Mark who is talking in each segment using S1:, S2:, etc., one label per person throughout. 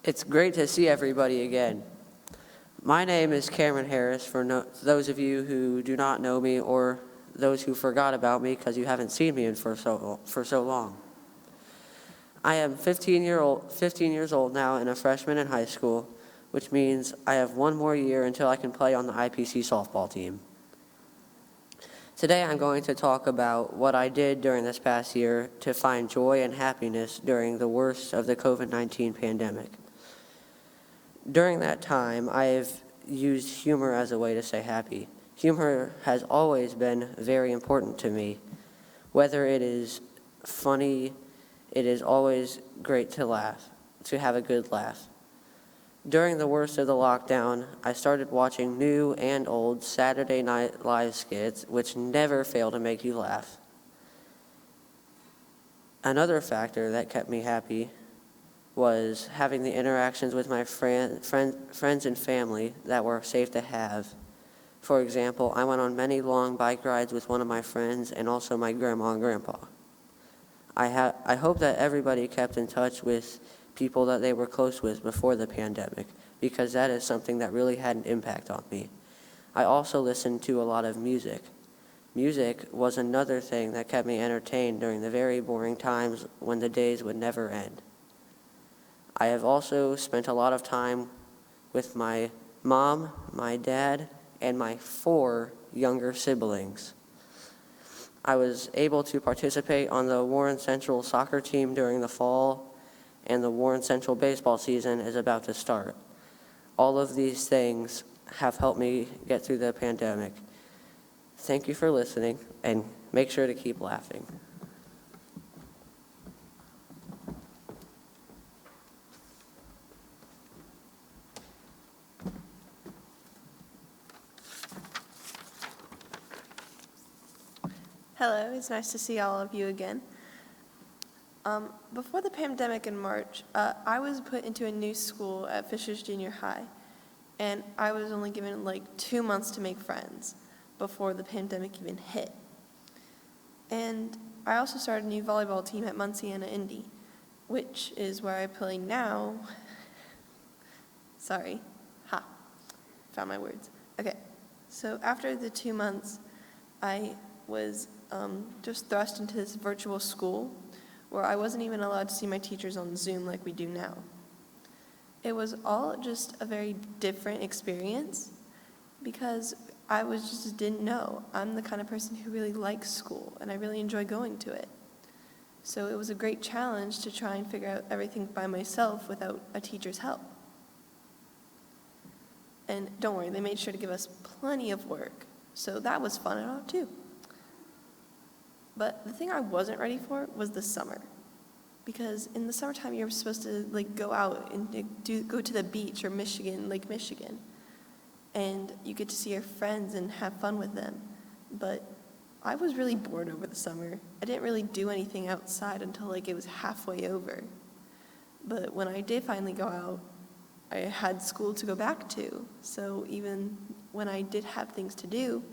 S1: It's great to see everybody again. My name is Cameron Harris, for those of you who do not know me or those who forgot about me because you haven't seen me for so long. I am 15 years old now and a freshman in high school, which means I have one more year until I can play on the IPC softball team. Today I'm going to talk about what I did during this past year to find joy and happiness during the worst of the COVID-19 pandemic. During that time, I've used humor as a way to stay happy. Humor has always been very important to me. Whether it is funny, it is always great to laugh, to have a good laugh. During the worst of the lockdown, I started watching new and old Saturday Night Live skits, which never fail to make you laugh. Another factor that kept me happy was having the interactions with my friends and family that were safe to have. For example, I went on many long bike rides with one of my friends and also my grandma and grandpa. I hope that everybody kept in touch with people that they were close with before the pandemic, because that is something that really had an impact on me. I also listened to a lot of music. Music was another thing that kept me entertained during the very boring times when the days would never end. I have also spent a lot of time with my mom, my dad, and my 4 younger siblings. I was able to participate on the Warren Central soccer team during the fall, and the Warren Central baseball season is about to start. All of these things have helped me get through the pandemic. Thank you for listening, and make sure to keep laughing.
S2: Hello, it's nice to see all of you again. Before the pandemic in March, I was put into a new school at Fishers Junior High, and I was only given like 2 months to make friends before the pandemic even hit. And I also started a new volleyball team at Munciana Indy, which is where I play now. Sorry, found my words. Okay, so after the 2 months, I was just thrust into this virtual school where I wasn't even allowed to see my teachers on Zoom like we do now. It was all just a very different experience because I just didn't know. I'm the kind of person who really likes school and I really enjoy going to it. So it was a great challenge to try and figure out everything by myself without a teacher's help. And don't worry, they made sure to give us plenty of work. So that was fun and all too. But the thing I wasn't ready for was the summer. Because in the summertime, you're supposed to go out and go to the beach or Lake Michigan. And you get to see your friends and have fun with them. But I was really bored over the summer. I didn't really do anything outside until it was halfway over. But when I did finally go out, I had school to go back to. So even when I did have things to do,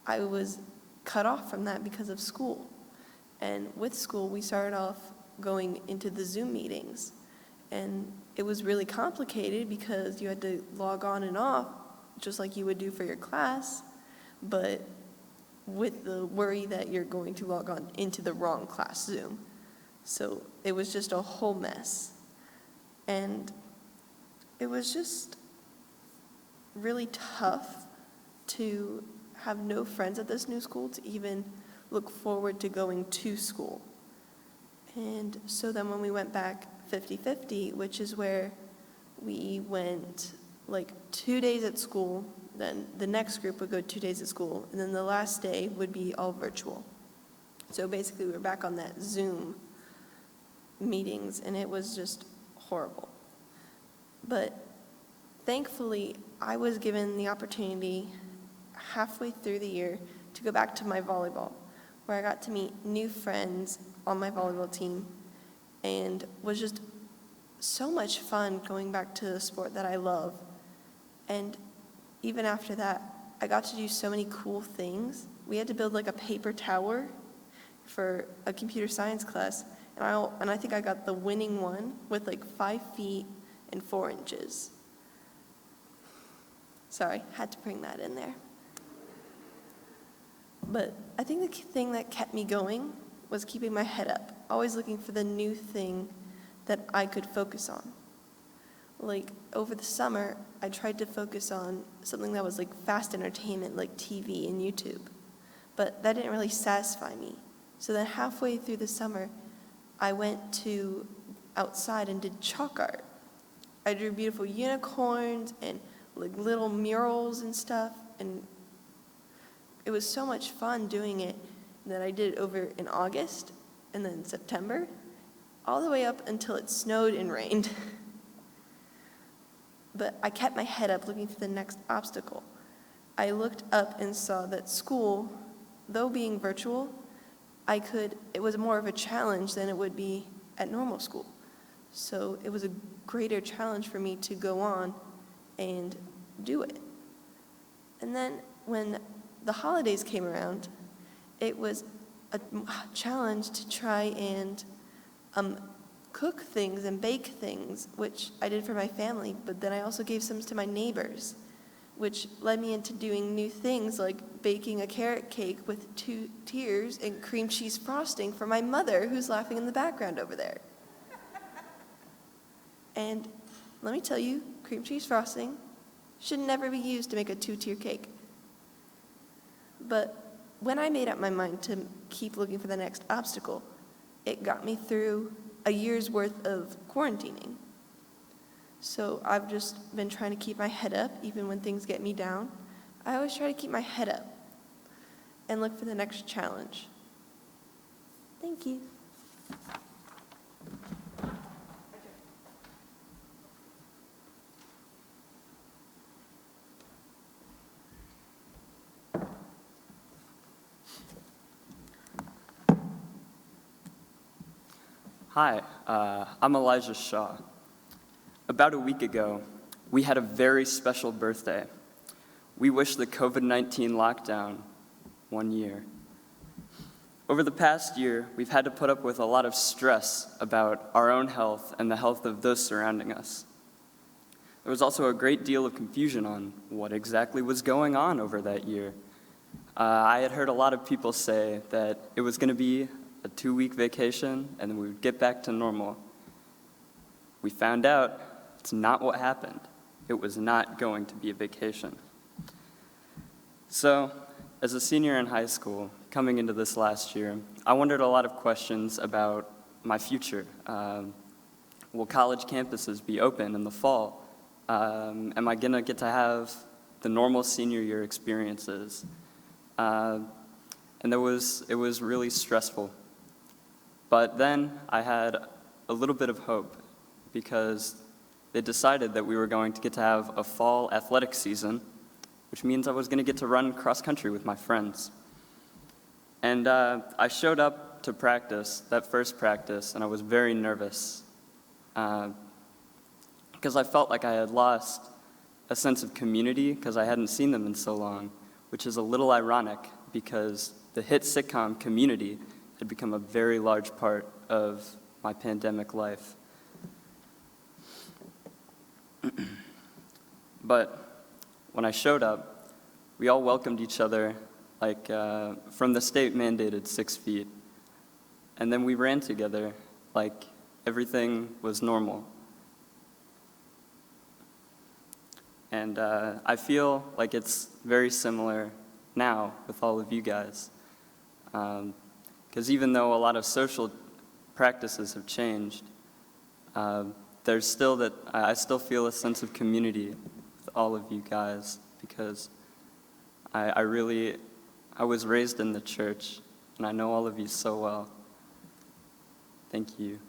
S2: I was cut off from that because of school. And with school, we started off going into the Zoom meetings. And it was really complicated because you had to log on and off, just like you would do for your class, but with the worry that you're going to log on into the wrong class Zoom. So it was just a whole mess. And it was just really tough to have no friends at this new school to even look forward to going to school. And so then when we went back 50-50, which is where we went 2 days at school, then the next group would go 2 days at school, and then the last day would be all virtual. So basically we were back on that Zoom meetings, and it was just horrible. But thankfully, I was given the opportunity halfway through the year to go back to my volleyball, where I got to meet new friends on my volleyball team and was just so much fun going back to the sport that I love. And even after that, I got to do so many cool things. We had to build a paper tower for a computer science class, and I think I got the winning one with 5 feet and 4 inches. Sorry, had to bring that in there. But I think the thing that kept me going was keeping my head up, always looking for the new thing that I could focus on. Like, over the summer, I tried to focus on something that was like fast entertainment, like TV and YouTube. But that didn't really satisfy me. So then halfway through the summer, I went outside and did chalk art. I drew beautiful unicorns and like little murals and stuff, and it was so much fun doing it that I did it over in August and then September, all the way up until it snowed and rained. But I kept my head up looking for the next obstacle. I looked up and saw that school, though being virtual, it was more of a challenge than it would be at normal school. So it was a greater challenge for me to go on and do it. And then when the holidays came around, it was a challenge to try and cook things and bake things, which I did for my family, but then I also gave some to my neighbors, which led me into doing new things like baking a carrot cake with 2 tiers and cream cheese frosting for my mother, who's laughing in the background over there. And let me tell you, cream cheese frosting should never be used to make a 2-tier cake. But when I made up my mind to keep looking for the next obstacle, it got me through a year's worth of quarantining. So I've just been trying to keep my head up even when things get me down. I always try to keep my head up and look for the next challenge. Thank you.
S3: Hi, I'm Elijah Shaw. About a week ago, we had a very special birthday. We wished the COVID-19 lockdown 1 year. Over the past year, we've had to put up with a lot of stress about our own health and the health of those surrounding us. There was also a great deal of confusion on what exactly was going on over that year. I had heard a lot of people say that it was going to be a 2-week vacation, and then we would get back to normal. We found out it's not what happened. It was not going to be a vacation. So, as a senior in high school, coming into this last year, I wondered a lot of questions about my future. Will college campuses be open in the fall? Am I gonna get to have the normal senior year experiences? And it was really stressful. But then I had a little bit of hope because they decided that we were going to get to have a fall athletic season, which means I was going to get to run cross country with my friends. And I showed up to practice, that first practice, and I was very nervous because I felt like I had lost a sense of community because I hadn't seen them in so long, which is a little ironic because the hit sitcom Community had become a very large part of my pandemic life. But when I showed up, we all welcomed each other like from the state-mandated 6 feet. And then we ran together like everything was normal. And I feel like it's very similar now with all of you guys. Because even though a lot of social practices have changed, there's still I still feel a sense of community with all of you guys because I was raised in the church and I know all of you so well. Thank you.